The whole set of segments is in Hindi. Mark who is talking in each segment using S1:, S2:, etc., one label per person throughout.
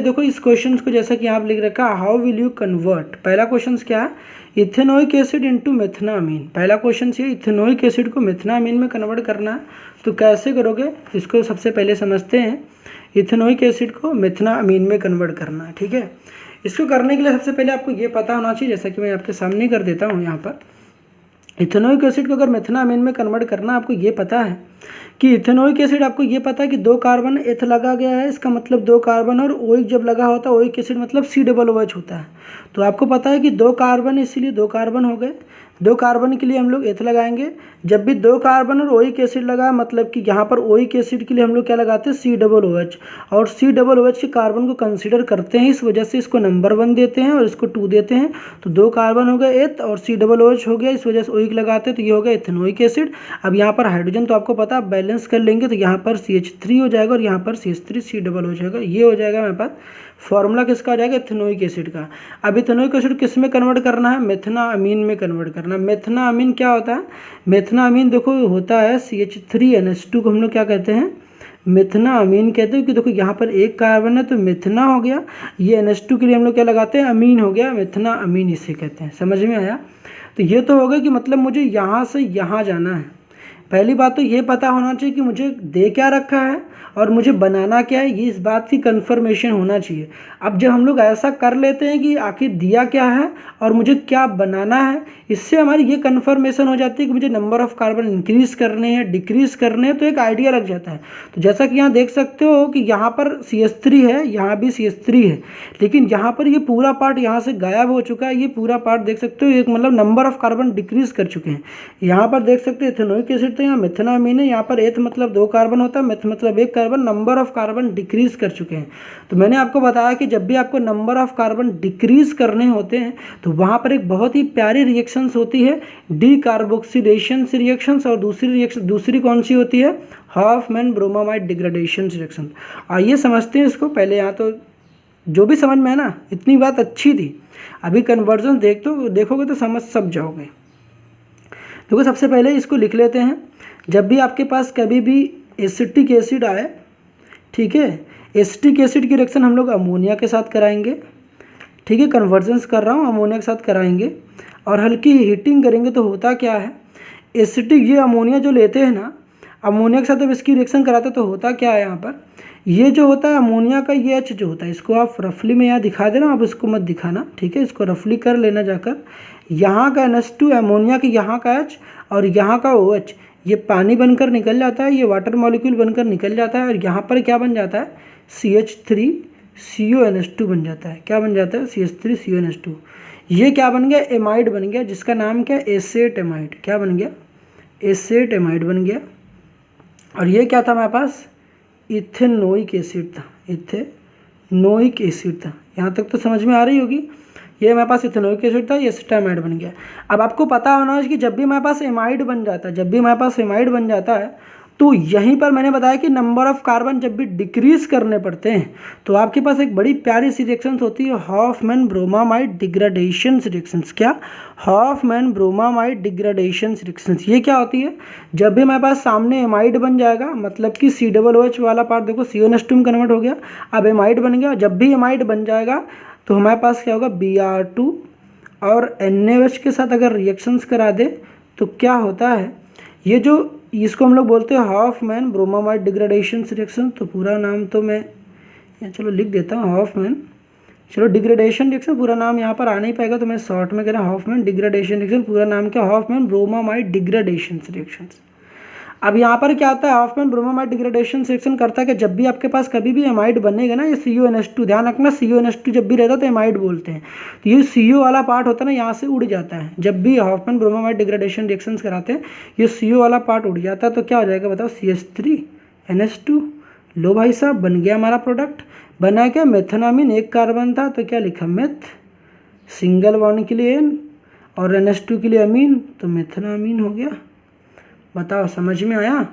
S1: देखो इस क्वेश्चन को जैसा कि आप लिख रखा है, हाउ विल यू कन्वर्ट, पहला क्वेश्चन क्या है, इथेनोइक एसिड इनटू मेथनामीन। पहला क्वेश्चन ये इथेनोइक एसिड को मेथनामीन में कन्वर्ट करना है, तो कैसे करोगे इसको सबसे पहले समझते हैं। इथेनोइक एसिड को मेथनामीन में कन्वर्ट करना है, ठीक है। इसको करने के लिए सबसे पहले आपको ये पता होना चाहिए, जैसा कि मैं आपके सामने कर देता हूँ यहाँ पर। इथेनोइक एसिड को अगर मेथनामीन में कन्वर्ट करना, आपको ये पता है कि इथेनोइक एसिड, आपको ये पता है कि 2 कार्बन एथ लगा गया है, इसका मतलब 2 कार्बन, और ओइक जब लगा होता है ओइक एसिड मतलब COOH होता है। तो आपको पता है कि 2 कार्बन, इसीलिए 2 कार्बन हो गए। 2 कार्बन के लिए हम लोग एथ लगाएंगे। जब भी 2 कार्बन और ओइक एसिड लगा, मतलब कि यहाँ पर ओइक एसिड के लिए हम लोग क्या लगाते हैं, COOH, और COOH के कार्बन को कंसीडर करते हैं, इस वजह से इसको नंबर 1 देते हैं और इसको 2 देते हैं। तो 2 कार्बन हो गए एथ और COOH हो गया, इस वजह से ओइक लगाते हैं, तो ये हो गया इथेनोइक एसिड। अब यहाँ पर हाइड्रोजन तो आपको पता है, बैलेंस कर लेंगे तो यहाँ पर CH3 हो जाएगा और यहाँ पर CH3 COOH होगा। ये हो जाएगा मेरे पास फॉर्मूला किसका आ जाएगा, इथेनोइक एसिड का। अब इथेनोइक एसिड किस में कन्वर्ट करना है, मेथनामीन में कन्वर्ट करना है। मेथनामीन क्या होता है, मेथनामीन देखो होता है CH3NH2 को हम लोग क्या कहते हैं, मेथनामीन कहते हैं। कि देखो यहाँ पर 1 कार्बन है तो मेथना हो गया, ये NH2 के लिए हम लोग क्या लगाते हैं, अमीन हो गया, मेथनामीन इसे कहते हैं। समझ में आया। तो ये तो हो गया कि मतलब मुझे यहाँ से यहाँ जाना है। पहली बात तो ये पता होना चाहिए कि मुझे दे क्या रखा है और मुझे बनाना क्या है, ये इस बात की कंफर्मेशन होना चाहिए। अब जब हम लोग ऐसा कर लेते हैं कि आखिर दिया क्या है और मुझे क्या बनाना है, इससे हमारी ये कंफर्मेशन हो जाती है कि मुझे नंबर ऑफ़ कार्बन इंक्रीज करने हैं, डिक्रीज करने हैं, तो एक आइडिया लग जाता है। तो जैसा कि यहाँ देख सकते हो कि यहाँ पर CH3 है, यहाँ भी CH3 है, लेकिन यहाँ पर ये पूरा पार्ट यहाँ से गायब हो चुका है। ये पूरा पार्ट देख सकते हो, एक मतलब नंबर ऑफ़ कार्बन डिक्रीज कर चुके हैं। यहाँ पर देख सकते हो इथेनोइक एसिड, तो यहाँ मेथनामीन है, यहाँ पर एथ मतलब 2 कार्बन होता है, मेथ मतलब 1 carbon, number of carbon decrease कर चुके हैं। तो मैंने आपको बताया कि जब भी आपको नंबर ऑफ कार्बन डिक्रीज करने होते हैं तो वहाँ पर एक बहुत ही प्यारी रिएक्शंस होती है, डीकार्बोक्सिलेशन रिएक्शंस, और दूसरी कौन सी होती है, हॉफमैन ब्रोमामाइड डिग्रेडेशन रिएक्शन। आइए समझते हैं इसको। पहले यहाँ तो जो भी समझ में है ना, इतनी बात अच्छी थी, अभी कन्वर्जन देखोगे तो समझ सब जाओगे। देखो सबसे पहले इसको लिख लेते हैं। जब भी आपके पास कभी भी एसिटिक एसिड आए, ठीक है, एसिटिक एसिड की रिएक्शन हम लोग अमोनिया के साथ कराएंगे, ठीक है, कन्वर्जेंस कर रहा हूँ, अमोनिया के साथ कराएंगे और हल्की हीटिंग करेंगे। तो होता क्या है, एसिटिक ये अमोनिया जो लेते हैं ना, अमोनिया के साथ जब इसकी रिएक्शन कराते हैं तो होता क्या है, यहाँ पर ये जो होता है अमोनिया का ये H जो होता है, इसको आप रफली में यहाँ दिखा देना, आप इसको मत दिखाना, ठीक है, इसको रफली कर लेना जाकर। यहाँ का NH2 अमोनिया की यहाँ का H और यहाँ का OH, ये पानी बनकर निकल जाता है, ये वाटर मॉलिक्यूल बनकर निकल जाता है और यहाँ पर क्या बन जाता है, CH3CONH2 बन जाता है। क्या बन जाता है, CH3CONH2। ये क्या बन गया, एमाइड बन गया, जिसका नाम क्या, एसेट एमाइड। क्या बन गया, एसेट एमाइड बन गया। और ये क्या था हमारे पास, इथेनोइक एसिड था, इथेनोइक एसिड था। यहाँ तक तो समझ में आ रही होगी। ये हमारे पास इथेनोइक एसिड था, ये एसिटामाइड बन गया। अब आपको पता होना है कि जब भी हमारे पास एमाइड बन जाता है, तो यहीं पर मैंने बताया कि नंबर ऑफ कार्बन जब भी डिक्रीज करने पड़ते हैं तो आपके पास एक बड़ी प्यारी सी रिएक्शंस होती है, हॉफमैन ब्रोमामाइड डिग्रेडेशन रिएक्शंस। क्या, हॉफमैन ब्रोमामाइड डिग्रेडेशन रिएक्शंस। ये क्या होती है, जब भी हमारे पास सामने एमाइड बन जाएगा, मतलब कि COOH वाला पार्ट देखो CONH2 में कन्वर्ट हो गया, अब एमाइड बन गया। जब भी एमाइड बन जाएगा तो हमारे पास क्या होगा, Br2 और NaOH के साथ अगर रिएक्शंस करा दे तो क्या होता है, ये जो इसको हम लोग बोलते हैं हॉफमैन ब्रोमामाइड डिग्रेडेशन रिएक्शन। तो पूरा नाम तो मैं चलो लिख देता हूँ, हॉफमैन, चलो डिग्रेडेशन रिएक्शन, पूरा नाम यहाँ पर आ नहीं पाएगा तो मैं शॉर्ट में कह रहा हूँ हॉफमैन डिग्रेडेशन रिएक्शन। पूरा नाम क्या, हॉफमैन ब्रोमामाइड डिग्रेडेशन रिएक्शंस। अब यहाँ पर क्या होता है, हॉफमैन ब्रोमामाइड डिग्रेडेशन रिएक्शन करता है कि जब भी आपके पास कभी भी एमाइड बनेगा ना, ये CONH2, ध्यान रखना CONH2 जब भी रहता है तो एमाइड बोलते हैं। तो ये CO वाला पार्ट होता है ना, यहाँ से उड़ जाता है। जब भी हॉफमैन ब्रोमामाइड डिग्रेडेशन रिएक्शंस कराते हैं ये CO वाला पार्ट उड़ जाता है, तो क्या हो जाएगा बताओ, CH3NH2। लो भाई साहब, बन गया हमारा प्रोडक्ट। बना क्या, मेथनामीन, 1 कार्बन था तो क्या लिखा, मेथ, सिंगल बॉन्ड के लिए N और NH2 के लिए अमीन, तो मेथनामीन हो गया। बताओ समझ में आया,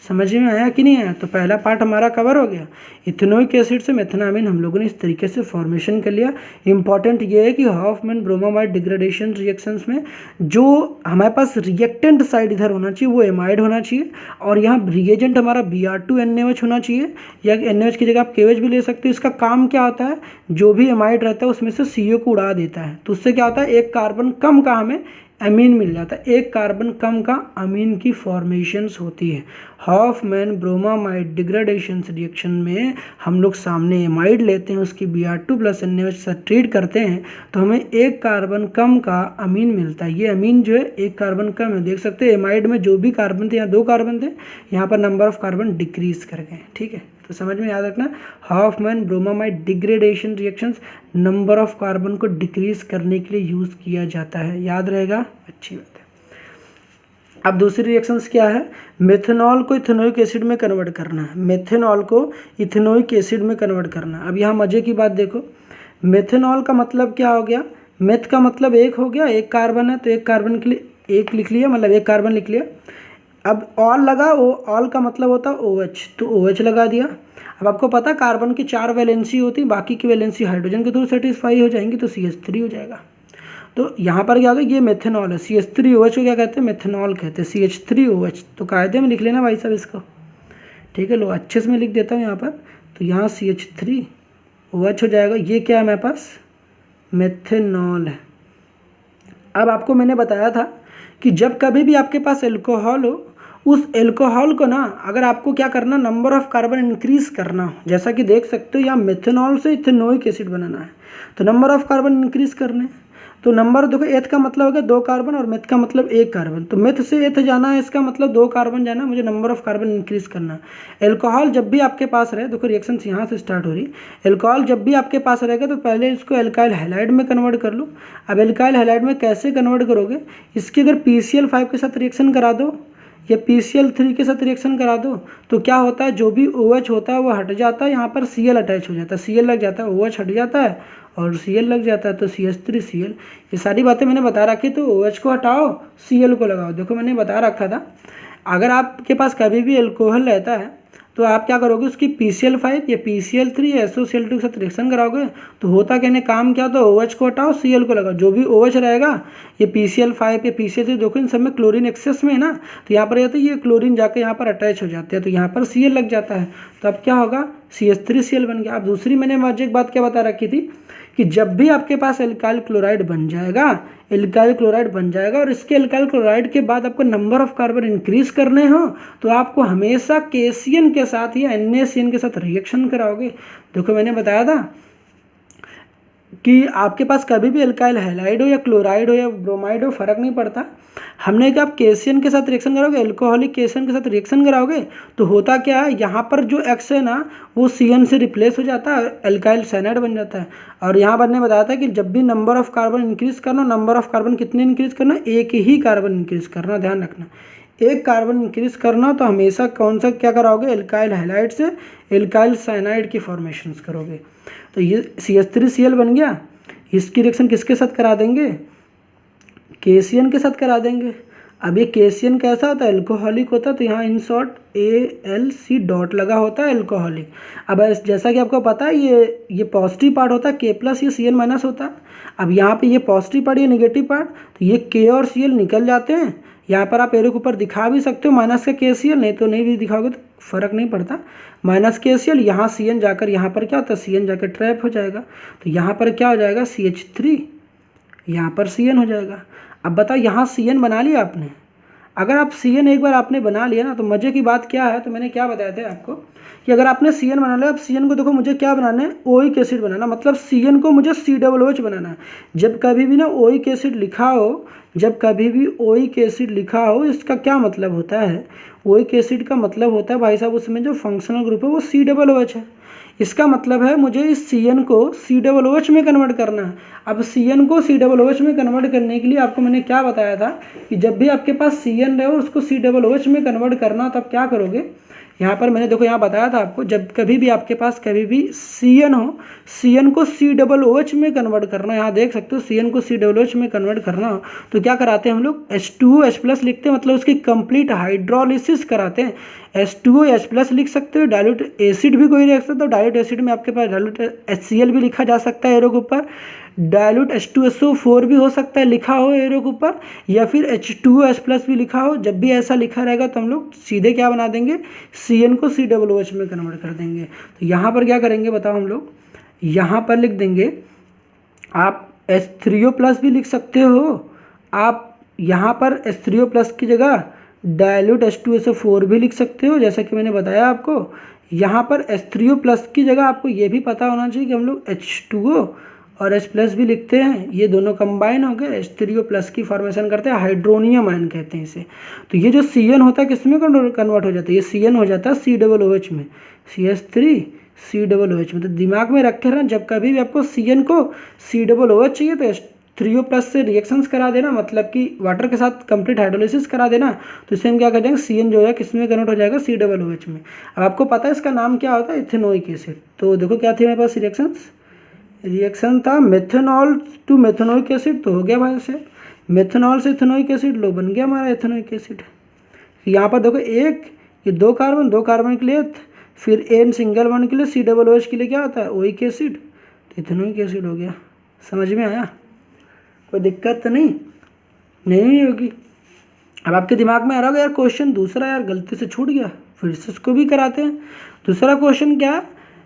S1: समझ में आया कि नहीं आया? तो पहला पार्ट हमारा कवर हो गया। इथेनोइक एसिड से मेथनामीन हम लोगों ने इस तरीके से फॉर्मेशन कर लिया। इंपॉर्टेंट ये है कि हॉफमैन ब्रोमामाइड डिग्रेडेशन रिएक्शंस में जो हमारे पास रिएक्टेंट साइड इधर होना चाहिए वो एमाइड होना चाहिए, और यहाँ रिएजेंट हमारा Br2NaOH होना चाहिए, या NaOH की जगह आप KOH भी ले सकते हो। इसका काम क्या होता है, जो भी एमाइड रहता है उसमें से CO को उड़ा देता है, तो उससे क्या होता है, एक कार्बन कम का हमें अमीन मिल जाता है, एक कार्बन कम का अमीन की फॉर्मेशंस होती है। हॉफमैन ब्रोमामाइड डिग्रेडेशन रिएक्शन में हम लोग सामने एमाइड लेते हैं, उसकी Br2 + NaOH से ट्रीट करते हैं, तो हमें एक कार्बन कम का अमीन मिलता है। ये अमीन जो है एक कार्बन कम है, देख सकते हैं एमाइड में जो भी कार्बन थे, यहाँ 2 कार्बन थे, यहाँ पर नंबर ऑफ कार्बन डिक्रीज कर गए। ठीक है, तो समझ में याद रखना, Hofmann bromamide degradation reactions number of carbon को डिक्रीज करने के लिए यूज़ किया जाता है, याद रहेगा, अच्छी बात है। अब दूसरी रिएक्शंस क्या है, मेथनॉल को इथेनोइक एसिड में कन्वर्ट करना है, मेथनॉल को इथेनोइक एसिड में कन्वर्ट करना। अब यहाँ मजे की बात देखो, मेथनॉल का मतलब क्या हो गया, मेथ का मतलब एक हो गया, एक कार्बन है तो एक कार्बन के लिए एक लिख लिया, मतलब एक कार्बन लिख लिया। अब ऑल लगा, वो ऑल का मतलब होता है OH, तो OH लगा दिया। अब आपको पता कार्बन की 4 वैलेंसी होती, बाकी की वैलेंसी हाइड्रोजन के थ्रू सेटिस्फाई हो जाएंगी, तो CH3 हो जाएगा। तो यहाँ पर क्या होगा, ये मेथनॉल है, CH3OH को क्या कहते हैं, मेथनॉल कहते हैं, CH3OH। तो कायदे में लिख लेना भाई साहब इसको, ठीक है। लो अच्छे से मैं लिख देता हूँ यहाँ पर, तो यहाँ CH3OH हो जाएगा। ये क्या है मेरे पास, मेथनॉल है। अब आपको मैंने बताया था कि जब कभी भी आपके पास एल्कोहल हो, उस एल्कोहल को ना अगर आपको क्या करना, नंबर ऑफ कार्बन इंक्रीज करना हो, जैसा कि देख सकते हो यहाँ मेथनॉल से इथेनोइक एसिड बनाना है, तो नंबर ऑफ कार्बन इंक्रीज करने, तो नंबर देखो, एथ का मतलब हो गया 2 कार्बन और मेथ का मतलब 1 कार्बन, तो मेथ से एथ जाना है, इसका मतलब 2 कार्बन जाना है, मुझे नंबर ऑफ कार्बन इंक्रीज करना है। एल्कोहल जब भी आपके पास रहे, देखो रिएक्शन यहाँ से स्टार्ट हो रही, एल्कोहल जब भी आपके पास रहेगा तो पहले इसको एल्काइल हैलाइड में कन्वर्ट कर लो। अब एल्काइल हैलाइड में कैसे कन्वर्ट करोगे, इसकी अगर PCl5 के साथ रिएक्शन करा दो या PCl3 के साथ रिएक्शन करा दो, तो क्या होता है, जो भी OH होता है वो हट जाता है, यहाँ पर Cl अटैच हो जाता है, Cl लग जाता है, OH हट जाता है और Cl लग जाता है, तो CH3Cl। ये सारी बातें मैंने बता रखी, तो OH को हटाओ, Cl को लगाओ। देखो मैंने बता रखा था, अगर आपके पास कभी भी एल्कोहल रहता है तो आप क्या करोगे, उसकी PCl5 या PCl3 या SOCl2 के साथ रिएक्शन कराओगे, तो होता कहने काम क्या होता है, OH को हटाओ, Cl को लगाओ, जो भी OH रहेगा, ये PCl5 या PCl3, देखो इन सब में क्लोरीन एक्सेस में है ना, तो यहाँ पर रहता है, ये क्लोरीन जाके यहाँ पर अटैच हो जाते हैं, तो यहाँ पर Cl लग जाता है, तो अब क्या होगा, CH3Cl बन गया। अब दूसरी मैंने मजे एक बात क्या बता रखी थी कि जब भी आपके पास एल्काइल क्लोराइड बन जाएगा, एल्काइल क्लोराइड बन जाएगा और इसके एल्काइल क्लोराइड के बाद आपको नंबर ऑफ कार्बन इंक्रीज करने हो, तो आपको हमेशा KCN के साथ या NaCN के साथ रिएक्शन कराओगे। देखो मैंने बताया था कि आपके पास कभी भी एल्काइल हैलाइड हो या क्लोराइड हो या ब्रोमाइड हो, फर्क नहीं पड़ता, हमने क्या आप KCN के साथ रिएक्शन कराओगे, एल्कोहलिक KCN के साथ रिएक्शन कराओगे, तो होता क्या है, यहाँ पर जो X है ना वो CN से रिप्लेस हो जाता है, एल्काइल साइनाइड बन जाता है। और यहाँ पर ने बताया था कि जब भी नंबर ऑफ कार्बन इंक्रीज करना, नंबर ऑफ कार्बन कितने इंक्रीज करना, एक ही कार्बन इंक्रीज करना, ध्यान रखना, एक कार्बन इंक्रीज करना, तो हमेशा कौन सा क्या कराओगे, एल्काइल हैलाइड से एल्काइल साइनाइड की फॉर्मेशंस करोगे। तो ये CH3Cl बन गया, इसकी रिएक्शन किसके साथ करा देंगे, KCN के साथ करा देंगे। अब ये KCN कैसा होता है, एल्कोहलिक होता है, तो यहाँ इन शॉर्ट ALC डॉट लगा होता है, एल्कोहलिक। अब जैसा कि आपको पता है ये पॉजिटिव पार्ट होता है, K+, ये Cl- होता है। अब यहाँ पे ये पॉजिटिव पार्ट, ये निगेटिव पार्ट, तो ये K और Cl निकल जाते हैं। यहाँ पर आप एरो के ऊपर दिखा भी सकते हो माइनस का KCl, नहीं तो नहीं भी दिखाओगे तो फर्क नहीं पड़ता, माइनस KCl, यहाँ CN जाकर यहाँ पर क्या होता है, CN जाकर ट्रैप हो जाएगा, तो यहाँ पर क्या हो जाएगा, CH3, यहाँ पर CN हो जाएगा। अब बताओ यहाँ CN बना लिया आपने, अगर आप CN एक बार आपने बना लिया ना, तो मज़े की बात क्या है, तो मैंने क्या बताया था आपको कि अगर आपने CN बना लिया, अब CN को देखो मुझे क्या बनाना है, ओइक एसिड बनाना, मतलब CN को मुझे COOH बनाना है। जब कभी भी ना ओइक एसिड लिखा हो, जब कभी भी ओइक एसिड लिखा हो, इसका क्या मतलब होता है, ओइक एसिड का मतलब होता है भाई साहब उसमें जो फंक्शनल ग्रुप है वो COOH है। इसका मतलब है मुझे इस CN को COOH में कन्वर्ट करना है। अब CN को COOH में कन्वर्ट करने के लिए आपको मैंने क्या बताया था कि जब भी आपके पास CN रहे उसको COOH में कन्वर्ट करना, तब क्या करोगे, यहाँ पर मैंने देखो यहाँ बताया था आपको, जब कभी भी आपके पास कभी भी CN हो, CN को COOH में कन्वर्ट करना, यहाँ देख सकते हो CN को COOH में कन्वर्ट करना हो तो क्या कराते हैं हम लोग, H2OH+ लिखते हैं, मतलब उसकी कंप्लीट हाइड्रोलिसिस कराते हैं। H2O H प्लस लिख सकते हो, डाइल्यूट एसिड भी कोई रख सकते हो, डाइल्यूट एसिड में आपके पास डाइल्यूट HCl भी लिखा जा सकता है एरो के ऊपर, डाइल्यूट H2SO4 भी हो सकता है लिखा हो एरो के ऊपर, या फिर H2O H प्लस भी लिखा हो। जब भी ऐसा लिखा रहेगा तो हम लोग सीधे क्या बना देंगे, CN को COOH में कन्वर्ट कर देंगे। तो यहाँ पर क्या करेंगे बताओ, हम लोग यहाँ पर लिख देंगे, आप H3O प्लस भी लिख सकते हो, आप यहाँ पर H3O प्लस की जगह डाइल्यूट H2SO4 भी लिख सकते हो, जैसा कि मैंने बताया आपको। यहाँ पर H3O प्लस की जगह आपको ये भी पता होना चाहिए कि हम लोग H2O और H प्लस भी लिखते हैं, ये दोनों कंबाइन होकर H3O प्लस की फॉर्मेशन करते हैं, हाइड्रोनियम आयन कहते हैं इसे। तो ये जो CN होता है किस में कन्वर्ट हो जाता है, ये CN हो जाता है COOH में, CH3 COOH में। तो दिमाग में रखे रहना, जब कभी भी आपको CN को COOH चाहिए तो H3O प्लस से रिएक्शंस करा देना, मतलब कि वाटर के साथ कंप्लीट हाइड्रोलिसिस करा देना। तो इससे हम क्या कर देंगे, CN जो है किस में कन्वर्ट हो जाएगा, COOH में। अब आपको पता है इसका नाम क्या होता है, इथेनोइक एसिड। तो देखो क्या थी हमारे पास रिएक्शन था मेथनॉल टू मेथनोइक एसिड, तो हो गया भाई से मेथनॉल से इथेनोइक एसिड, लो बन गया हमारा इथेनोइक एसिड। यहाँ पर देखो एक ये दो कार्बन के लिए, फिर N सिंगल बॉन्ड के लिए, COOH के लिए क्या होता है, ओइक एसिड, तो इथेनोइक एसिड हो गया। समझ में आया, कोई दिक्कत तो नहीं होगी। अब आपके दिमाग में आ रहा होगा यार क्वेश्चन दूसरा यार गलती से छूट गया, फिर से उसको भी कराते हैं। दूसरा क्वेश्चन क्या है,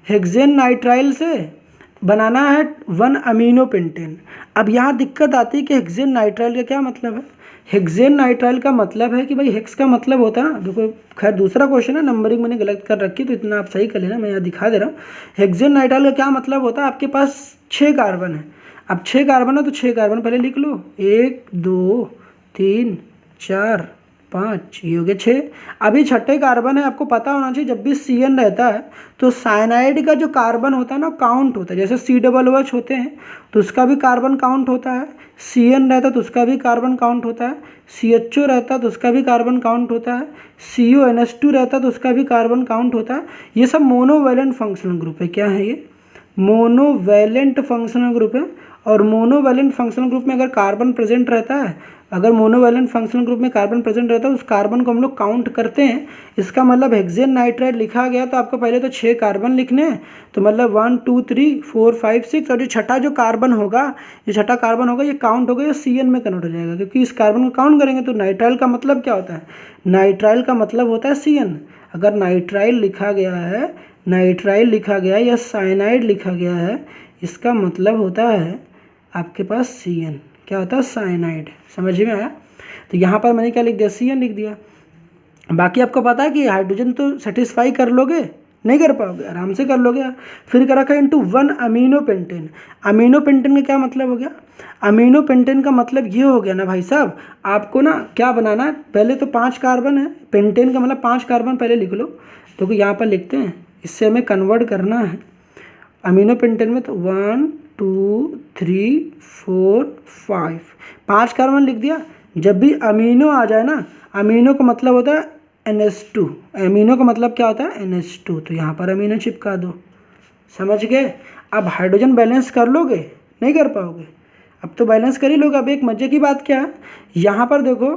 S1: हेक्सेन नाइट्राइल से बनाना है 1 अमीनो पेंटेन। अब यहाँ दिक्कत आती है कि हेक्सेन नाइट्राइल का क्या मतलब है। हेक्सेन नाइट्राइल का मतलब है कि भाई हेक्स का मतलब होता है ना, देखो खैर दूसरा क्वेश्चन है, नंबरिंग मैंने गलत कर रखी तो इतना आप सही कर लेना, मैं यहाँ दिखा दे रहा हूँ। हेक्सेन नाइट्राइल का क्या मतलब होता है, आपके पास 6 कार्बन है। अब 6 कार्बन है तो 6 कार्बन पहले लिख लो, 1 2 3 4 5, ये हो गया 6। अभी छठे कार्बन है, आपको पता होना चाहिए जब भी CN रहता है तो साइनाइड का जो कार्बन होता है ना काउंट होता है, जैसे COOH होते हैं तो उसका भी कार्बन काउंट होता है, CN रहता है तो उसका भी कार्बन काउंट होता है, CHO रहता है तो उसका भी कार्बन काउंट होता है, CONH2 रहता है तो उसका भी कार्बन काउंट होता है। ये सब मोनोवैलेंट फंक्शनल ग्रुप है। क्या है ये, मोनोवैलेंट फंक्शनल ग्रुप है। और मोनोवैलेंट फंक्शनल ग्रुप में अगर कार्बन प्रेजेंट रहता है, अगर मोनोवैलेंट फंक्शनल ग्रुप में कार्बन प्रेजेंट रहता है उस कार्बन को हम लोग काउंट करते हैं। इसका मतलब हेक्सेन नाइट्राइल लिखा गया तो आपको पहले तो 6 कार्बन लिखने हैं, तो मतलब 1 2 3 4 5 6, और जो छठा जो कार्बन होगा, ये काउंट होगा, ये CN में कन्वर्ट हो जाएगा, क्योंकि इस कार्बन को काउंट करेंगे। तो नाइट्राइल का मतलब क्या होता है, नाइट्राइल का मतलब होता है CN। अगर नाइट्राइल लिखा गया या साइनाइड लिखा गया है, इसका मतलब होता है आपके पास CN, क्या होता है, साइनाइड। समझ में आया। तो यहाँ पर मैंने क्या लिख दिया, CN लिख दिया। बाकी आपको पता है कि हाइड्रोजन तो सेटिस्फाई कर लोगे, नहीं कर पाओगे, आराम से कर लोगे। फिर क्या रखा, into 1 amino pentane. Amino pentane का क्या मतलब हो गया, अमीनो पेंटेन का मतलब ये हो गया ना भाई साहब, आपको ना क्या बनाना है, पहले तो 5 कार्बन है, पेंटेन का मतलब 5 कार्बन पहले लिख लो। तो यहाँ पर लिखते हैं, इससे हमें कन्वर्ट करना है अमीनो पेंटेन में। तो 1 2 3 4 5 कार्बन लिख दिया। जब भी अमीनो आ जाए ना, अमीनो का मतलब होता है NH2, अमीनो का मतलब क्या होता है, NH2, तो यहाँ पर अमीनो चिपका दो। समझ गए। अब हाइड्रोजन बैलेंस कर लोगे, नहीं कर पाओगे, अब तो बैलेंस कर ही लोगे। अब एक मजे की बात क्या है, यहाँ पर देखो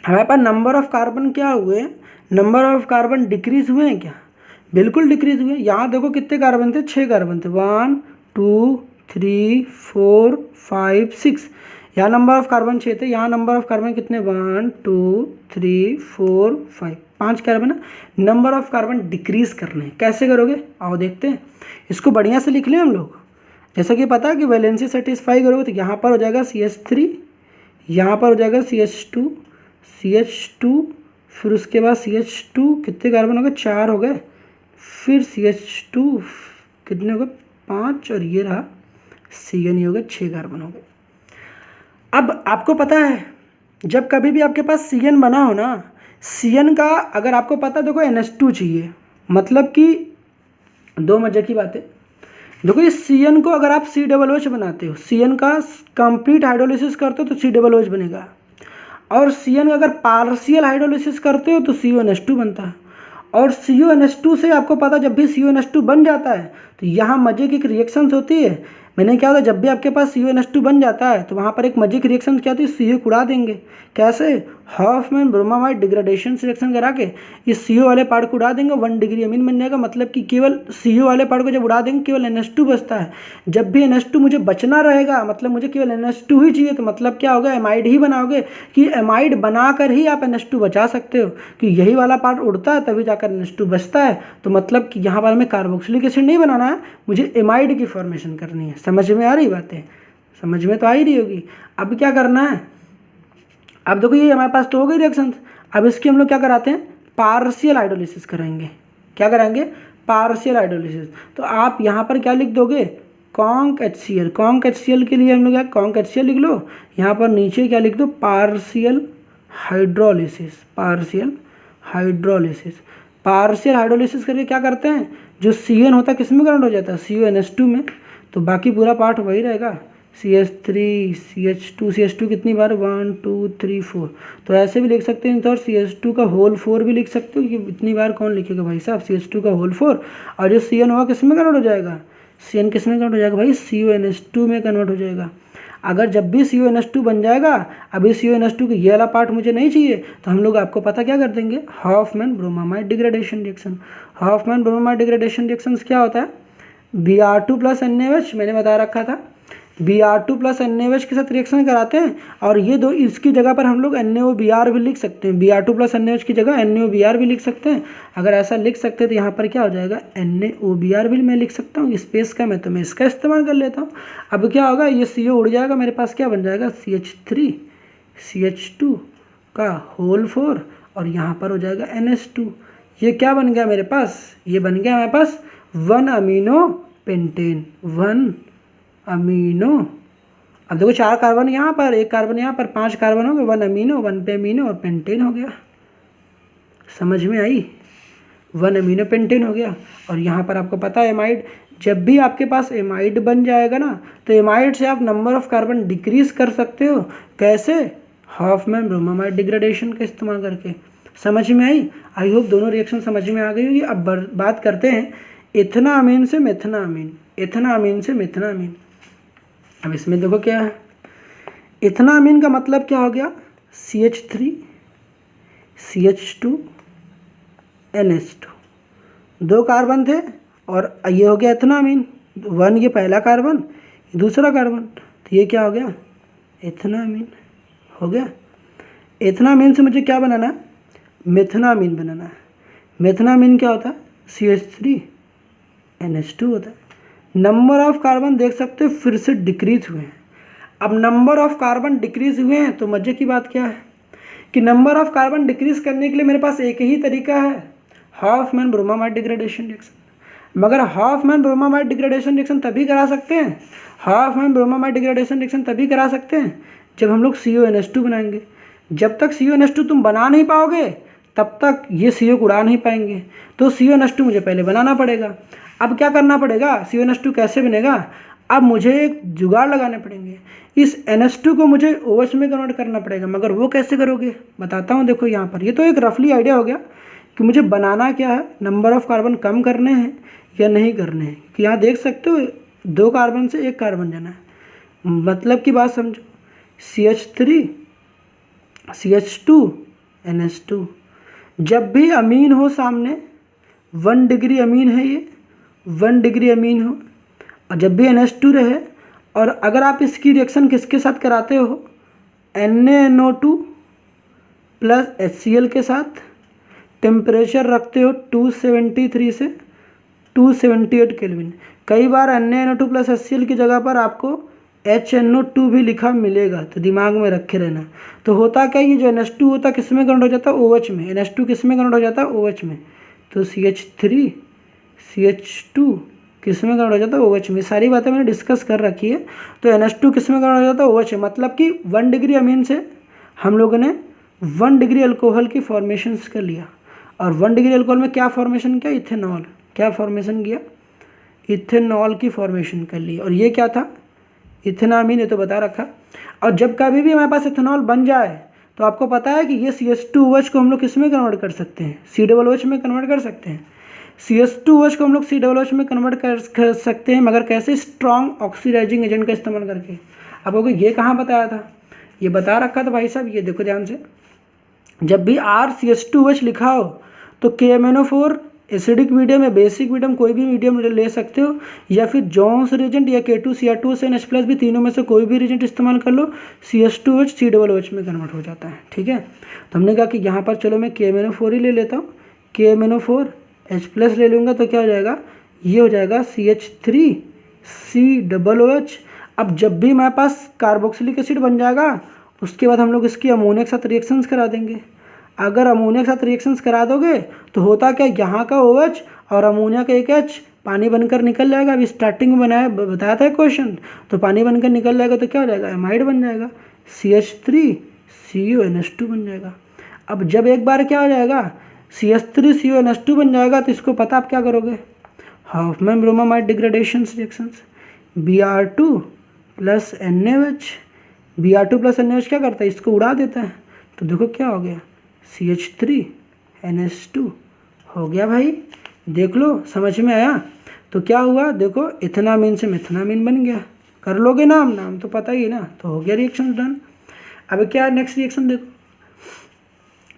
S1: हमारे पास नंबर ऑफ कार्बन क्या हुए, नंबर ऑफ कार्बन डिक्रीज हुए हैं क्या, बिल्कुल डिक्रीज हुए। यहाँ देखो कितने कार्बन थे, 6 कार्बन थे, 1 2 3 4 5 6। यहाँ नंबर ऑफ कार्बन 6 थे, यहाँ नंबर ऑफ कार्बन कितने, 1 2 3 4 5, 5 कार्बन है। नंबर ऑफ कार्बन डिक्रीज करने कैसे करोगे, आओ देखते हैं। इसको बढ़िया से लिख लें हम लोग, जैसा कि पता है कि वैलेंसी सेटिस्फाई करोगे तो यहाँ पर हो जाएगा CH3, यहाँ पर हो जाएगा CH2, फिर उसके बाद CH2 कितने कार्बन हो गए, 4 हो गए, फिर CH2 कितने हो गए, 5, और ये रहा CN हो गए, 6 कार्बन हो गए। अब आपको पता है जब कभी भी आपके पास CN बना हो ना, CN का अगर आपको पता देखो NH2 चाहिए, मतलब कि दो मजे की बात है। देखो ये CN को अगर आप COOH बनाते हो, CN का कंप्लीट हाइड्रोलिसिस करते हो तो COOH बनेगा, और CN का अगर पार्शियल हाइड्रोलिसिस करते हो तो CONH2 बनता है। और CONH2 से आपको पता जब भी CONH2 बन जाता है तो यहाँ मजे की एक रिएक्शंस होती है, मैंने क्या होता है, जब भी आपके पास CuNH2 बन जाता है तो वहाँ पर एक मजे की रिएक्शन क्या होती है, CO उड़ा देंगे। कैसे? हॉफमैन ब्रोमामाइड डिग्रेडेशन रिएक्शन करा के इस CO वाले पार्ट को उड़ा देंगे, 1 डिग्री अमीन बन जाएगा। मतलब कि केवल CO वाले पार्ट को जब उड़ा देंगे केवल NH2 बचता है। जब भी NH2 मुझे बचना रहेगा, मतलब मुझे केवल NH2 ही चाहिए, तो मतलब क्या होगा, एमाइड ही बनाओगे कि एमाइड बनाकर ही आप NH2 बचा सकते हो, कि यही वाला पार्ट उड़ता है तभी जाकर NH2 बचता है। तो मतलब कि यहाँ पर हमें कार्बोक्सिलिक एसिड नहीं बनाना है, मुझे एमाइड की फॉर्मेशन करनी है। समझ में आ रही बातें? समझ में तो आ ही रही होगी। अब क्या करना है, अब देखो ये हमारे पास तो हो गई रिएक्शन। अब इसकी हम लोग क्या कराते हैं, पार्शियल हाइड्रोलिसिस कराएंगे। क्या कराएंगे? Partial hydrolysis. तो आप यहाँ पर क्या लिख दोगे, कॉन्क HCl। कॉन्क HCl के लिए हम लोग क्या, कॉन्क HCl लिख लो, यहाँ पर नीचे क्या लिख दो, partial hydrolysis. Partial hydrolysis. Partial hydrolysis करके क्या करते हैं, जो CN होता है किस में कन्वर्ट हो जाता है, CuNH2 में। तो बाकी पूरा पार्ट वही रहेगा, CH3 CH2। CH2 कितनी बार, 1 2 3 4। तो ऐसे भी लिख सकते हैं, तो CH2 का होल 4 भी लिख सकते हो, कि इतनी बार कौन लिखेगा भाई साहब, CH2 का होल 4। और जो CN होगा किस में कन्वर्ट हो जाएगा, CN किस में कन्वर्ट हो जाएगा भाई, CuNH2 में कन्वर्ट हो जाएगा। अगर जब भी CuNH2 बन जाएगा, अभी CuNH2 का ये वाला पार्ट मुझे नहीं चाहिए, तो हम लोग आपको पता क्या कर देंगे, Hofmann bromamide degradation reaction. Hofmann bromamide degradation reaction क्या होता है, Br2 + NaOH मैंने बता रखा था, Br2 + NaOH के साथ रिएक्शन कराते हैं, और ये दो, इसकी जगह पर हम लोग NaOBr भी लिख सकते हैं। Br2 + NaOH की जगह NaOBr भी लिख सकते हैं। अगर ऐसा लिख सकते हैं तो यहाँ पर क्या हो जाएगा, NaOBr भी मैं लिख सकता हूँ, स्पेस का मैं तो मैं इसका इस्तेमाल कर लेता हूँ। अब क्या होगा, ये CO उड़ जाएगा, मेरे पास क्या बन जाएगा, CH3 CH2 का होल 4, और यहाँ पर हो जाएगा NH2। ये क्या बन गया मेरे पास, ये बन गया हमारे पास 1 अमीनो पेंटेन। 1 अमीनो। अब देखो 4 कार्बन यहाँ पर, 1 कार्बन यहाँ पर, 5 कार्बन हो गए, 1 अमीनो, 1 पे अमीनो और पेंटेन हो गया। समझ में आई, 1 अमीनो पेंटेन हो गया। और यहाँ पर आपको पता है एमाइड, जब भी आपके पास एमाइड बन जाएगा ना, तो एमाइड से आप नंबर ऑफ कार्बन डिक्रीज कर सकते हो। कैसे, हॉफमैन ब्रोमामाइड डिग्रेडेशन का इस्तेमाल करके। समझ में आई? आई होप दोनों रिएक्शन समझ में आ गई होगी। अब बात करते हैं इथेनामीन से मेथनामीन। इथेनामीन से मेथनामीन। अब इसमें देखो क्या है, इथेनामीन का मतलब क्या हो गया, CH3 CH2 NH2, 2 कार्बन थे, और ये हो गया इथेनामीन। 1 ये पहला कार्बन, ये दूसरा कार्बन, तो ये क्या हो गया, इथेनामीन हो गया। इथेनामीन से मुझे क्या बनाना है, मेथनामीन बनाना है। मेथनामीन क्या होता है, CH3 NH2 होता है। नंबर ऑफ कार्बन देख सकते हो फिर से डिक्रीज हुए हैं। अब नंबर ऑफ कार्बन डिक्रीज हुए हैं, तो मजे की बात क्या है कि नंबर ऑफ कार्बन डिक्रीज करने के लिए मेरे पास एक ही तरीका है, हॉफमैन ब्रोमामाइड डिग्रेडेशन रिएक्शन। मगर हॉफमैन ब्रोमामाइड डिग्रेडेशन रिएक्शन तभी करा सकते हैं, हॉफमैन ब्रोमामाइड डिग्रेडेशन रिएक्शन तभी करा सकते हैं जब हम लोग CuNH2 बनाएंगे। जब तक CuNH2 तुम बना नहीं पाओगे तब तक ये CO को उड़ा नहीं पाएंगे। तो CuNH2 मुझे पहले बनाना पड़ेगा। अब क्या करना पड़ेगा, CuNH2 कैसे बनेगा, अब मुझे एक जुगाड़ लगाने पड़ेंगे। इस NH2 को मुझे OH में कन्वर्ट करना पड़ेगा। मगर वो कैसे करोगे, बताता हूँ। देखो यहाँ पर ये तो एक रफली आइडिया हो गया कि मुझे बनाना क्या है, नंबर ऑफ कार्बन कम करने हैं या नहीं करने हैं। कि यहाँ देख सकते हो 2 कार्बन से 1 कार्बन जाना है। मतलब की बात समझो, CH3 CH2 NH2। जब भी अमीन हो सामने, 1 डिग्री अमीन है ये, 1 डिग्री अमीन हो, और जब भी NH2 रहे, और अगर आप इसकी रिएक्शन किसके साथ कराते हो, NaNO2 + HCl के साथ, टेम्परेचर रखते हो 273 से 278 केल्विन। कई बार NaNO2 + HCl की जगह पर आपको HNO2 भी लिखा मिलेगा, तो दिमाग में रखे रहना। तो होता क्या, ये जो NH2 होता है किस में कन्वर्ट हो जाता है, OH में। NH2 किस में कन्वर्ट हो जाता है, OH में। तो CH3 CH2 किस में कन्वर्ट हो जाता है, OH में। सारी बातें मैंने डिस्कस कर रखी है। तो NH2 किस में कन्वर्ट हो जाता है, OH में। मतलब कि 1 डिग्री अमीन से हम लोगों ने 1 डिग्री अल्कोहल की फॉर्मेशन कर लिया, और 1 डिग्री अल्कोहल में क्या फॉर्मेशन किया, इथेनॉल। क्या फॉर्मेशन किया, इथेनॉल की फॉर्मेशन कर ली। और ये क्या था, इथेनामीन, ये तो बता रखा। और जब कभी भी हमारे पास इथेनॉल बन जाए तो आपको पता है कि ये CH2OH को हम लोग किस में कन्वर्ट कर सकते हैं, COOH में कन्वर्ट कर सकते हैं। CH2OH को हम लोग COOH में कन्वर्ट कर सकते हैं, मगर कैसे? स्ट्रॉन्ग ऑक्सीडाइजिंग एजेंट का इस्तेमाल करके। अब आपको ये कहाँ बताया था? ये बता रखा था भाई साहब, ये देखो ध्यान से, जब भी RCH2OH लिखा हो तो KMnO4 एसिडिक मीडियम या बेसिक मीडियम कोई भी मीडियम ले सकते हो, या फिर जोन्स रिएजेंट या K2Cr2SN H+ भी, तीनों में से कोई भी रिएजेंट इस्तेमाल कर लो, CH2OH COOH में कन्वर्ट हो जाता है। ठीक है, तो हमने कहा कि यहाँ पर चलो मैं KMnO4 ही ले लेता हूँ, KMnO4 H+ ले लूँगा तो क्या हो जाएगा? ये हो जाएगा CH3COOH। अब जब भी हमारे पास कार्बोक्सिलिक एसिड बन जाएगा, उसके बाद हम लोग इसकी अमोनिया के साथ रिएक्शंस करा देंगे। अगर अमोनिया के साथ रिएक्शंस करा दोगे तो होता क्या, यहाँ का OH और अमोनिया का एक H पानी बनकर निकल जाएगा। अभी स्टार्टिंग में बताया था क्वेश्चन, तो पानी बनकर निकल जाएगा तो क्या हो जाएगा? एमाइड बन जाएगा, CH3CONH2 बन जाएगा। अब जब एक बार क्या हो जाएगा, CH3CONH2 बन जाएगा, तो इसको पता आप क्या करोगे? Hoffmann bromide degradation reactions, Br2 + NaOH। Br2 + NaOH क्या करता है? इसको उड़ा देता है, तो देखो क्या हो गया, CH3NH2 हो गया भाई। देख लो, समझ में आया? तो क्या हुआ, देखो इथेनामीन से मेथनामीन बन गया। कर लोगे नाम, नाम तो पता ही है ना, तो हो गया रिएक्शन डन। अब क्या नेक्स्ट रिएक्शन देखो,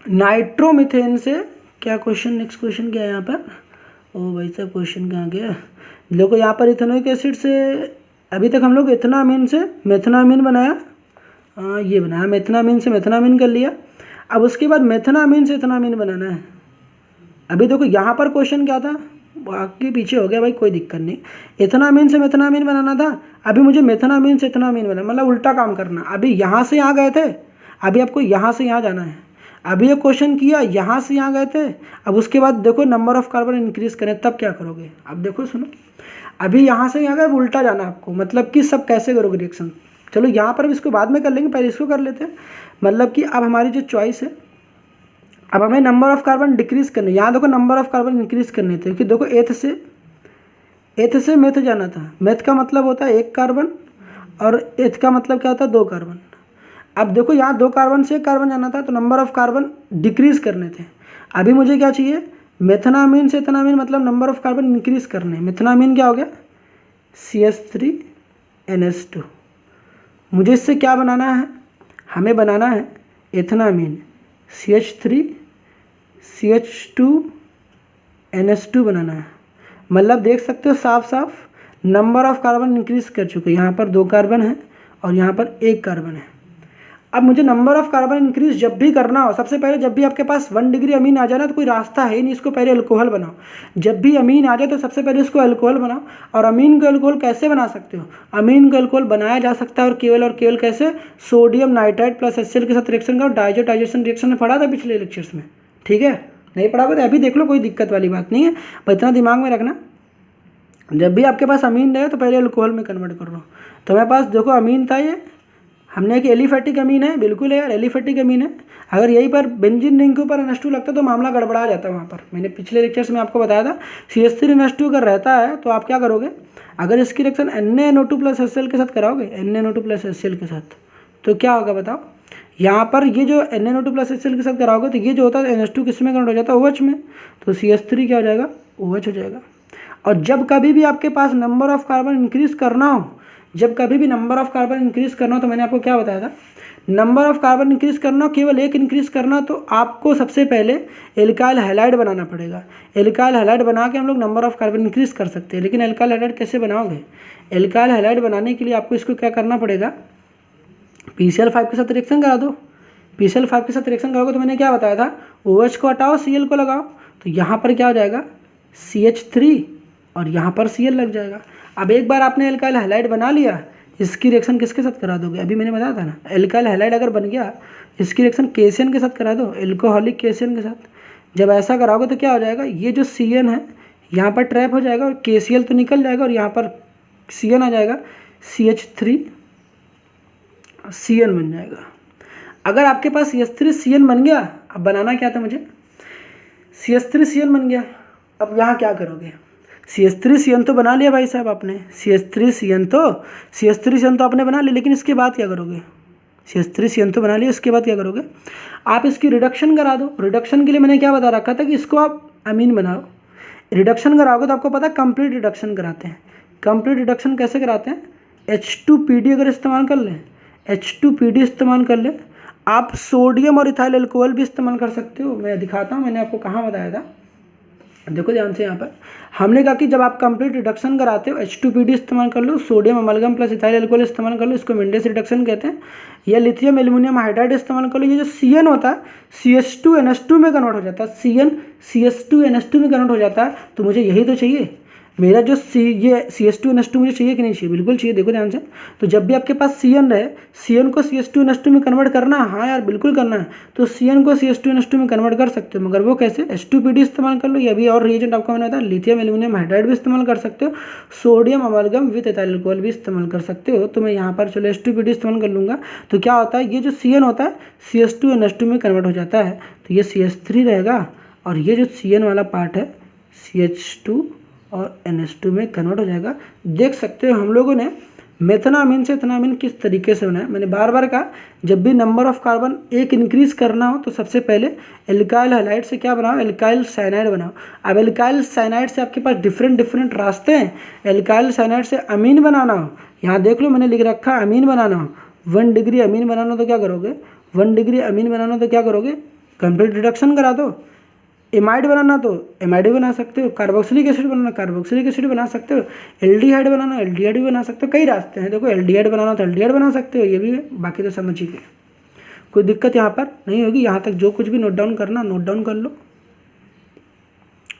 S1: नाइट्रोमीथेन से क्या क्वेश्चन, नेक्स्ट क्वेश्चन क्या है यहाँ पर? ओ भाई साहब, क्वेश्चन कहाँ गया? देखो यहाँ पर इथेनोइक एसिड से अभी तक हम लोग इथेनामीन से मेथनामीन बनाया, ये बनाया, मेथनामीन से मेथनामीन कर लिया। अब उसके बाद मेथनामीन से इथेनामीन बनाना है। अभी देखो यहाँ पर क्वेश्चन क्या था, आगे पीछे हो गया भाई, कोई दिक्कत नहीं। इथेनामीन से मेथनामीन बनाना था, अभी मुझे मेथनामीन से इथेनामीन बनाना, मतलब उल्टा काम करना। अभी यहाँ से यहाँ गए थे, अभी आपको यहाँ से यहाँ जाना है। अभी ये क्वेश्चन किया, यहाँ से यहाँ गए थे, अब उसके बाद देखो नंबर ऑफ कार्बन इंक्रीज करें, तब क्या करोगे? अब देखो सुनो, अभी यहाँ से यहाँ गए, उल्टा जाना आपको, मतलब कि सब कैसे करोगे रिएक्शन। चलो यहाँ पर भी इसको बाद में कर लेंगे, पहले इसको कर लेते हैं। मतलब कि अब हमारी जो चॉइस है, अब हमें नंबर ऑफ कार्बन डिक्रीज करने, यहाँ देखो नंबर ऑफ कार्बन इंक्रीज करने थे, क्योंकि देखो एथ से मेथ जाना था। मेथ का मतलब होता है 1 कार्बन, और एथ का मतलब क्या होता है? 2 कार्बन। अब देखो यहाँ 2 कार्बन से 1 कार्बन जाना था, तो नंबर ऑफ कार्बन डिक्रीज करने थे। अभी मुझे क्या चाहिए? मेथनामीन से इथेनामीन, मतलब नंबर ऑफ कार्बन इंक्रीज करने। मेथनामीन क्या हो गया? CH3NH2। मुझे इससे क्या बनाना है? हमें बनाना है इथेनामीन CH3CH2NH2 बनाना है। मतलब देख सकते हो साफ साफ नंबर ऑफ कार्बन इंक्रीज कर चुके, यहाँ पर 2 कार्बन है और यहाँ पर 1 कार्बन है। अब मुझे नंबर ऑफ कार्बन इंक्रीज जब भी करना हो, सबसे पहले जब भी आपके पास 1 डिग्री अमीन आ जाए ना, तो कोई रास्ता है नहीं, इसको पहले अल्कोहल बनाओ। जब भी अमीन आ जाए तो सबसे पहले इसको अल्कोहल बनाओ। और अमीन को अल्कोहल कैसे बना सकते हो? अमीन को अल्कोहल बनाया जा सकता है और केवल कैसे? सोडियम नाइट्राइड + HCl के साथ रिएक्शन करो। डाइजेशन रिएक्शन में पढ़ा था पिछले लेक्चर्स में, ठीक है? नहीं पढ़ा तो अभी देख लो, कोई दिक्कत वाली बात नहीं है, पर इतना दिमाग में रखना, जब भी आपके पास अमीन रहे तो पहले अल्कोहल में कन्वर्ट कर लो। तो मेरे पास देखो अमीन था, ये हमने कि एलिफेटिक अमीन है, बिल्कुल है यार, एलिफेटिक अमीन है। अगर यहीं पर बेंजीन रिंग के ऊपर NH2 लगता तो मामला गड़बड़ा जाता है। वहाँ पर मैंने पिछले लेक्चर्स में आपको बताया था, CH3NH2 अगर रहता है तो आप क्या करोगे? अगर इसकी रिएक्शन NaNO2 + HCl के साथ कराओगे, NaNO2 + HCl के साथ, तो क्या होगा बताओ? यहाँ पर ये जो NaNO2 + HCl के साथ कराओगे तो ये जो होता है NH2 किस में कन्वर्ट हो जाता है? OH में। तो CH3 क्या हो जाएगा? OH हो जाएगा। और जब कभी भी आपके पास नंबर ऑफ कार्बन इंक्रीज करना हो, जब कभी भी नंबर ऑफ कार्बन इंक्रीज करना हो, तो मैंने आपको क्या बताया था? नंबर ऑफ कार्बन इंक्रीज करना हो, केवल एक इंक्रीज करना, तो आपको सबसे पहले एल्काइल हैलाइड बनाना पड़ेगा। एल्काइल हैलाइड बना के हम लोग नंबर ऑफ कार्बन इंक्रीज कर सकते हैं। लेकिन एल्काइल हैलाइड कैसे बनाओगे? एल्काइल हैलाइड बनाने के लिए आपको इसको क्या करना पड़ेगा? PCl5 के साथ रिएक्शन करा दो। PCl5 के साथ रिएक्शन करोगे तो मैंने क्या बताया था? OH को हटाओ, Cl को लगाओ, तो यहाँ पर क्या हो जाएगा? CH3 और यहाँ पर Cl लग जाएगा। अब एक बार आपने एल्काइल हैलाइड बना लिया, इसकी रिएक्शन किसके साथ करा दोगे? अभी मैंने बताया था ना, एल्काइल हैलाइड अगर बन गया, इसकी रिएक्शन KCN के साथ करा दो, एल्कोहलिक KCN के साथ। जब ऐसा कराओगे तो क्या हो जाएगा? ये जो CN है यहाँ पर ट्रैप हो जाएगा और KCl तो निकल जाएगा और यहाँ पर CN आ जाएगा, CH3CN बन जाएगा। अगर आपके पास CH3CN बन गया, अब बनाना क्या था मुझे? CH3CN बन गया, अब यहाँ क्या करोगे? CH3CN तो बना लिया भाई साहब आपने, CH3CN तो आपने बना लिया, लेकिन इसके बाद क्या करोगे? CH3CN तो बना लिया, इसके बाद क्या करोगे? आप इसकी रिडक्शन करा दो। रिडक्शन के लिए मैंने क्या बता रखा था कि इसको आप अमीन बनाओ। रिडक्शन कराओगे तो आपको पता है कंप्लीट रिडक्शन कराते हैं। कंप्लीट रिडक्शन कैसे कराते हैं, H2PD अगर इस्तेमाल कर लें, H2PD इस्तेमाल कर लें, आप सोडियम और इथाइल अल्कोहल भी इस्तेमाल कर सकते हो। मैं दिखाता हूँ, मैंने आपको कहाँ बताया था, देखो ध्यान से। यहाँ पर हमने कहा कि जब आप कंप्लीट रिडक्शन कराते हो H2PD इस्तेमाल कर लो, sodium amalgam plus ethyl alcohol इस्तेमाल कर लो, इसको मेंडेस रिडक्शन कहते हैं। या लिथियम एल्यूमिनियम हाइड्राइड इस्तेमाल कर लो, ये जो CN होता है CH2NH2 में कन्वर्ट हो जाता है, CN CH2NH2 में कन्वर्ट हो जाता है। तो मुझे यही तो चाहिए, मेरा जो ये CH2NH2 मुझे चाहिए कि नहीं चाहिए, बिल्कुल चाहिए। देखो ध्यान से, तो जब भी आपके पास CN रहे, CN को CH2NH2 में कन्वर्ट करना है, हाँ यार बिल्कुल करना है, तो CN को CH2NH2 में कन्वर्ट कर सकते हो, मगर वो कैसे, H2PD इस्तेमाल कर लो। ये भी और रिएजेंट आपको मैंने बताया, लिथियम एल्यूमिनियम हाइड्राइड भी इस्तेमाल कर सकते हो, sodium amalgam with ethyl alcohol भी इस्तेमाल कर सकते हो। तो मैं यहाँ पर चलो H2PD इस्तेमाल कर लूँगा। तो क्या होता है, ये जो CN होता है CH2NH2 में कन्वर्ट हो जाता है, तो ये CH3 रहेगा, और ये जो CN वाला पार्ट है CH2 और NH2 में कन्वर्ट हो जाएगा। देख सकते हो हम लोगों ने मेथनामीन से इथेनामीन किस तरीके से बनाया। मैंने बार बार कहा, जब भी नंबर ऑफ कार्बन एक इंक्रीज करना हो तो सबसे पहले एल्काइल हैलाइड से क्या बनाओ, एल्काइल साइनाइड बनाओ। अब एल्काइल साइनाइड से आपके पास डिफरेंट रास्ते हैं। एल्काइल साइनाइड से अमीन बनाना हो, यहाँ देख लो मैंने लिख रखा, अमीन बनाना हो, 1 डिग्री अमीन बनाना हो तो क्या करोगे, 1 डिग्री अमीन बनाना हो तो क्या करोगे, कंप्लीट रिडक्शन करा दो। एमाइड बनाना तो एमाइड भी बना सकते हो, कार्बोक्सिलिक एसिड बनाना कार्बोक्सिलिक एसिड बना सकते हो, एल्डिहाइड बनाना एल्डिहाइड भी बना सकते हो। कई रास्ते हैं, देखो एल्डिहाइड बनाना तो एल्डिहाइड बना सकते हो, ये भी है। बाकी तो समझिए, कोई दिक्कत यहाँ पर नहीं होगी। यहाँ तक जो कुछ भी नोट डाउन करना नोट डाउन कर लो।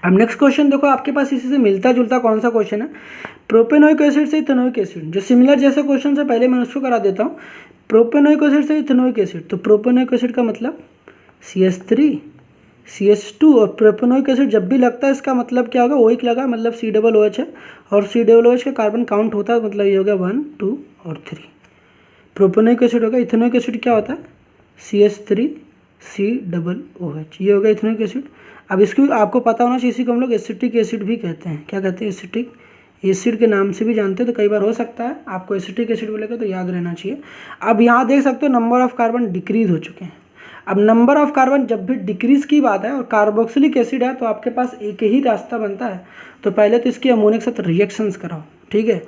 S1: अब नेक्स्ट क्वेश्चन देखो, आपके पास इसी से मिलता जुलता कौन सा क्वेश्चन है, प्रोपेनोइक एसिड से इथेनोइक एसिड। जो सिमिलर जैसे क्वेश्चन से पहले मैं उसको करा देता हूँ। प्रोपेनोइक एसिड से इथेनोइक एसिड, तो प्रोपेनोइक एसिड का मतलब CH3 CH2, और प्रोपेनोइक एसिड जब भी लगता है इसका मतलब क्या होगा, ओइक लगा मतलब COOH है, और COOH का कार्बन काउंट होता है, मतलब ये हो गया 1 2 और 3। प्रोपेनोइक एसिड होगा। इथेनोइक एसिड क्या होता है, CH3 COOH, ये होगा इथेनोइक एसिड। अब इसको आपको पता होना चाहिए, इसी को हम लोग एसिटिक एसिड भी कहते हैं। क्या कहते हैं, एसिटिक एसिड के नाम से भी जानते हैं। तो कई बार हो सकता है आपको एसिटिक एसिड बोलेगा तो याद रहना चाहिए। अब यहाँ देख सकते हो नंबर ऑफ कार्बन डिक्रीज हो चुके हैं। अब नंबर ऑफ कार्बन जब भी डिक्रीज की बात है और कार्बोक्सिलिक एसिड है, तो आपके पास एक ही रास्ता बनता है। तो पहले तो इसकी अमोनिया के साथ रिएक्शंस कराओ, ठीक है।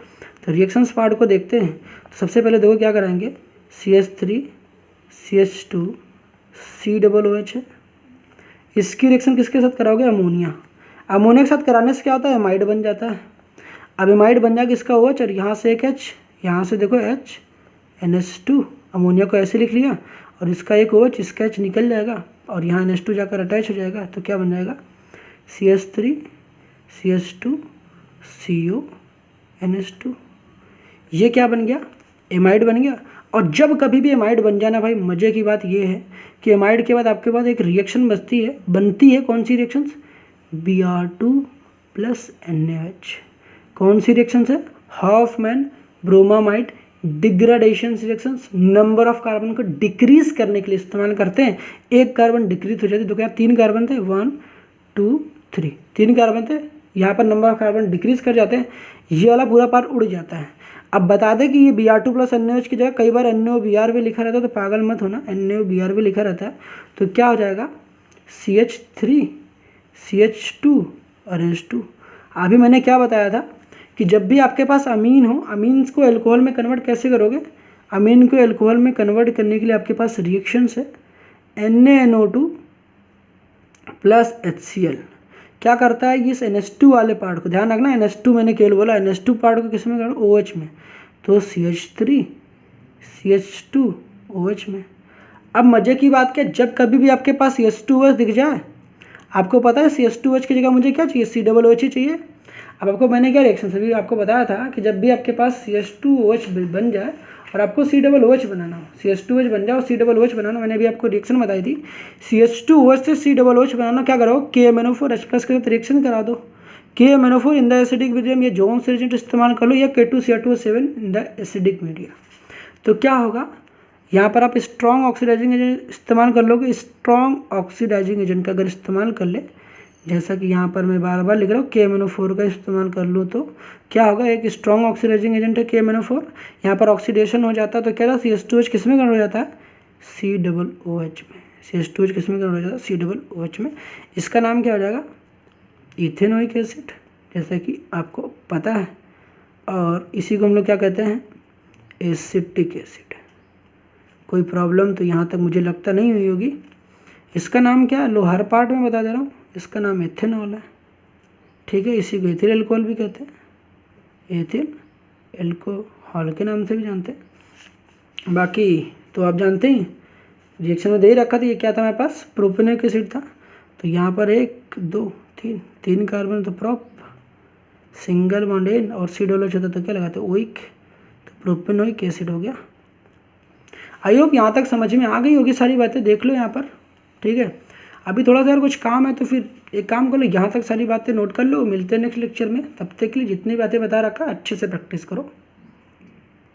S1: तो रिएक्शंस पार्ट को देखते हैं। तो सबसे पहले देखो क्या कराएंगे, CH3 CH2 COOH है, इसकी रिएक्शन किसके साथ कराओगे, अमोनिया। अमोनिया के साथ कराने से क्या होता है, एमाइड बन जाता है। अब एमाइड बन जाएगा इसका OH, और यहाँ से एक H, यहाँ से देखो H NH2, अमोनिया को ऐसे लिख लिया, और इसका एक OH, इसका H निकल जाएगा, और यहाँ NH2 जाकर अटैच हो जाएगा। तो क्या बन जाएगा, CH3 CH2 CO NH2, ये क्या बन गया, एमाइड बन गया। और जब कभी भी एमाइड बन जाना भाई, मज़े की बात ये है कि एमाइड के बाद आपके पास एक रिएक्शन बनती है। कौन सी रिएक्शन, Br2 + NaOH। कौन सी रिएक्शन है, Hofmann bromamide degradation reactions. Number of carbon को डिक्रीज करने के लिए इस्तेमाल करते हैं। एक कार्बन डिक्रीज हो जाती है, तो क्या 3 कार्बन थे, 1 2 3, 3 कार्बन थे, यहाँ पर नंबर ऑफ कार्बन डिक्रीज कर जाते हैं, ये वाला पूरा पार्ट उड़ जाता है। अब बता दें कि ये Br2 + NaOH की जगह कई बार NaOBr भी लिखा रहता है, तो पागल मत होना, NaOBr भी लिखा रहता है। तो क्या हो जाएगा, CH3 CH2 और NH2। अभी मैंने क्या बताया था कि जब भी आपके पास अमीन हो, अमीन को एल्कोहल में कन्वर्ट कैसे करोगे, अमीन को एल्कोहल में कन्वर्ट करने के लिए आपके पास रिएक्शंस है। NaNO2 + HCl क्या करता है, इस NH2 वाले पार्ट को ध्यान रखना, NH2 मैंने केवल बोला, NH2 पार्ट को किस में करो, OH में, तो CH3 CH2 OH में। अब मज़े की बात क्या, जब कभी भी आपके पास CH2OH दिख जाए, आपको पता है CH2OH की जगह मुझे क्या चाहिए, COOH ही चाहिए। अब आपको मैंने क्या रिएक्शन सभी आपको बताया था कि जब भी आपके पास CH2OH बन जाए और आपको COOH बनाना हो, CH2OH बन जाए और COOH बनाना, मैंने अभी आपको रिएक्शन बताई थी। CH2OH से COOH बनाना क्या करो, KMnO4H+ के साथ रिएक्शन करा दो। KMnO4 in the acidic medium, ये जोन्स एजेंट इस्तेमाल कर लो, या K2Cr2O7 in the acidic media. तो क्या होगा, यहाँ पर आप स्ट्रॉन्ग ऑक्सीडाइजिंग एजेंट इस्तेमाल कर लोगे। स्ट्रॉन्ग ऑक्सीडाइजिंग एजेंट का अगर इस्तेमाल कर ले, जैसा कि यहाँ पर मैं बार बार लिख रहा हूँ, KMnO4 का इस्तेमाल कर लो, तो क्या होगा, एक स्ट्रॉन्ग ऑक्सीडाइजिंग एजेंट है KMnO4, यहाँ पर ऑक्सीडेशन हो जाता है, तो क्या था, CH2OH किस में कन्वर्ट हो जाता है, COOH में। CH2OH किस में कन्वर्ट हो जाता है, COOH में। इसका नाम क्या हो जाएगा, इथेनोइक एसिड, जैसा कि आपको पता है, और इसी को हम लोग क्या कहते हैं, एसिटिक एसिड। कोई प्रॉब्लम तो यहाँ तक मुझे लगता नहीं हुई होगी। इसका नाम क्या है, लोअर पार्ट में बता दे रहा हूँ, इसका नाम एथेनॉल है, ठीक है। इसी को एथिल एल्कोहल भी कहते हैं, एथिल एल्कोहल के नाम से भी जानते हैं। बाकी तो आप जानते ही, रिएक्शन में दे ही रखा था, ये क्या था हमारे पास, प्रोपेनोइक एसिड था। तो यहाँ पर 1 2 3 कार्बन, तो प्रोप, सिंगल बॉन्ड एन, और सी डबल एच होता तो क्या लगाते, ओइक, तो प्रोपेनोइक एसिड हो गया। आई होप यहाँ तक समझ में आ गई होगी सारी बातें, देख लो यहाँ पर, ठीक है। अभी थोड़ा सा कुछ काम है तो फिर एक काम कर लो, यहाँ तक सारी बातें नोट कर लो, मिलते हैं नेक्स्ट लेक्चर में। तब तक के लिए जितनी बातें बता रखा अच्छे से प्रैक्टिस करो।